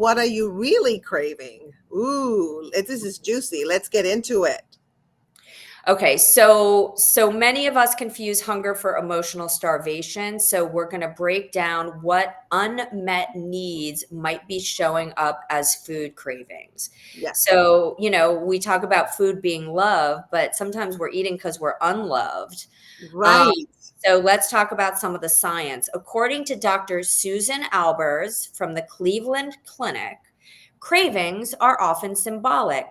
what are you really craving? Ooh, this is juicy. Let's get into it. Okay, so many of us confuse hunger for emotional starvation. So we're going to break down what unmet needs might be showing up as food cravings. Yeah. So, we talk about food being love, but sometimes we're eating because we're unloved. Um, Right. so let's talk about some of the science. According to Dr. Susan Albers from the Cleveland Clinic, cravings are often symbolic.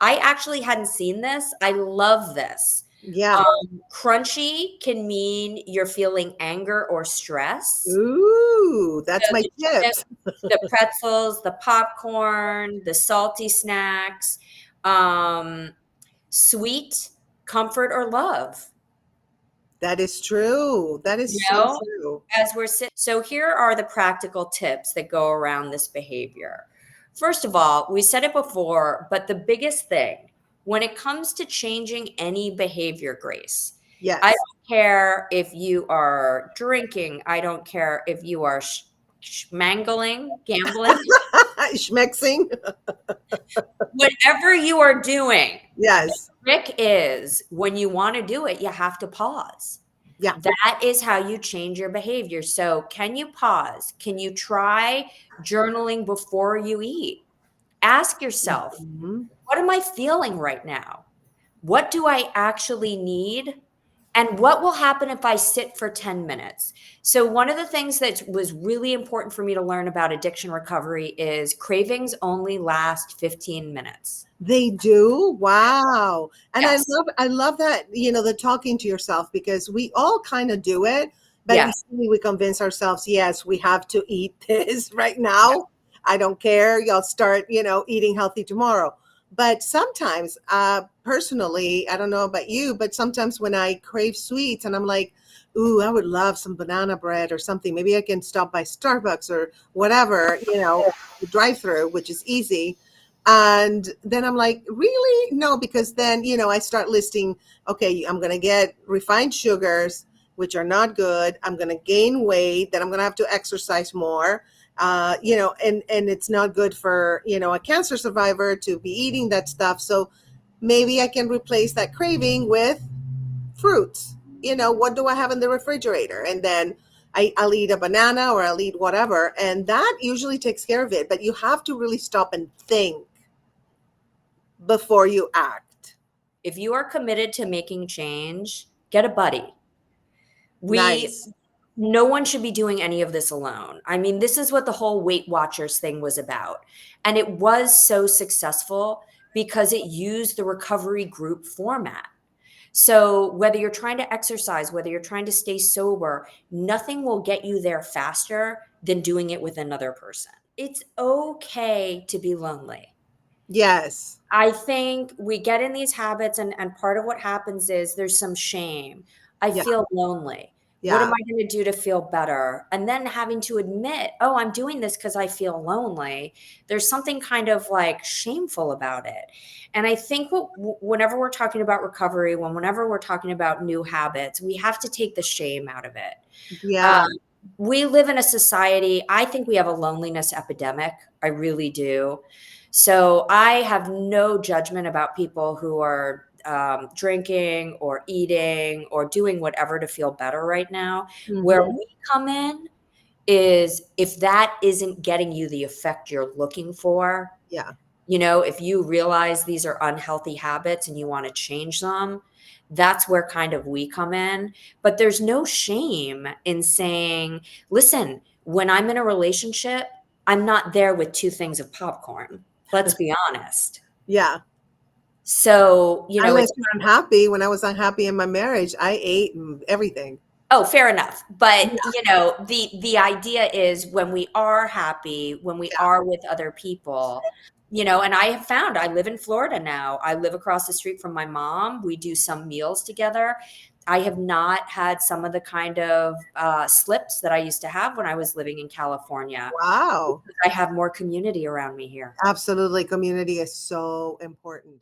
I actually hadn't seen this. I love this. Yeah. Crunchy can mean you're feeling anger or stress. Ooh, that's So my the tips. chips, the pretzels, the popcorn, the salty snacks, um, sweet, comfort or love. That is true. That You is so know, true. as we're sitting. So here are the practical tips that go around this behavior. First of all, we said it before, but the biggest thing when it comes to changing any behavior, Grace, I Yes. don't care if you are drinking, I don't care if you are mangling, gambling, Schmexing. whatever you are doing. The Yes. trick is when you want to do it, you have to pause. Yeah. That is how you change your behavior. So, can you pause? Can you try journaling before you eat? Ask yourself, Mhm. what am I feeling right now? What do I actually need? And what will happen if I sit for 10 minutes? So, one of the things that was really important for me to learn about addiction recovery is cravings only last 15 minutes. They do. Wow. And Yes. I love that, the talking to yourself, because we all kind of do it, but Yes. usually we convince ourselves, yes, we have to eat this right now. I don't care. Y'all start, eating healthy tomorrow. But sometimes, personally, I don't know about you, but sometimes when I crave sweets and I'm like, ooh, I would love some banana bread or something. Maybe I can stop by Starbucks or whatever, the drive through, which is easy. And then I'm like, really? No, because then, I start listing, okay, I'm going to get refined sugars, which are not good. I'm going to gain weight, then I'm going to have to exercise more. And it's not good for, a cancer survivor to be eating that stuff. So maybe I can replace that craving with fruits. What do I have in the refrigerator? And then I'll eat a banana or I'll eat whatever. And that usually takes care of it. But you have to really stop and think before you act. If you are committed to making change, get a buddy. We Nice. No one should be doing any of this alone. I mean, this is what the whole Weight Watchers thing was about. And it was so successful because it used the recovery group format. So, whether you're trying to exercise, whether you're trying to stay sober, nothing will get you there faster than doing it with another person. It's okay to be lonely. Yes. I think we get in these habits, and part of what happens is there's some shame. I Yeah. feel lonely. What am Yeah. I going to do to feel better? And then having to admit, oh, I'm doing this because I feel lonely. There's something kind of like shameful about it. And I think whenever we're talking about recovery, whenever we're talking about new habits, we have to take the shame out of it. Yeah. Um, we live in a society, I think we have a loneliness epidemic. I really do. So I have no judgment about people who are drinking or eating or doing whatever to feel better right now. Where Hmm. we come in is if that isn't getting you the effect you're looking for, Yeah. if you realize these are unhealthy habits and you want to change them, that's where kind of we come in. But there's no shame in saying, listen, when I'm in a relationship, I'm not there with two things of popcorn. Let's be honest. Yeah. So, Unless it's, you're unhappy. When I was unhappy in my marriage, I ate everything. oh, fair enough. But, Yeah. the idea is when we are happy, when we Yeah. are with other people, and I have found I live in Florida now. I live across the street from my mom. We do some meals together. I have not had some of the kind of slips that I used to have when I was living in California. Wow. I have more community around me here. Absolutely. Community is so important.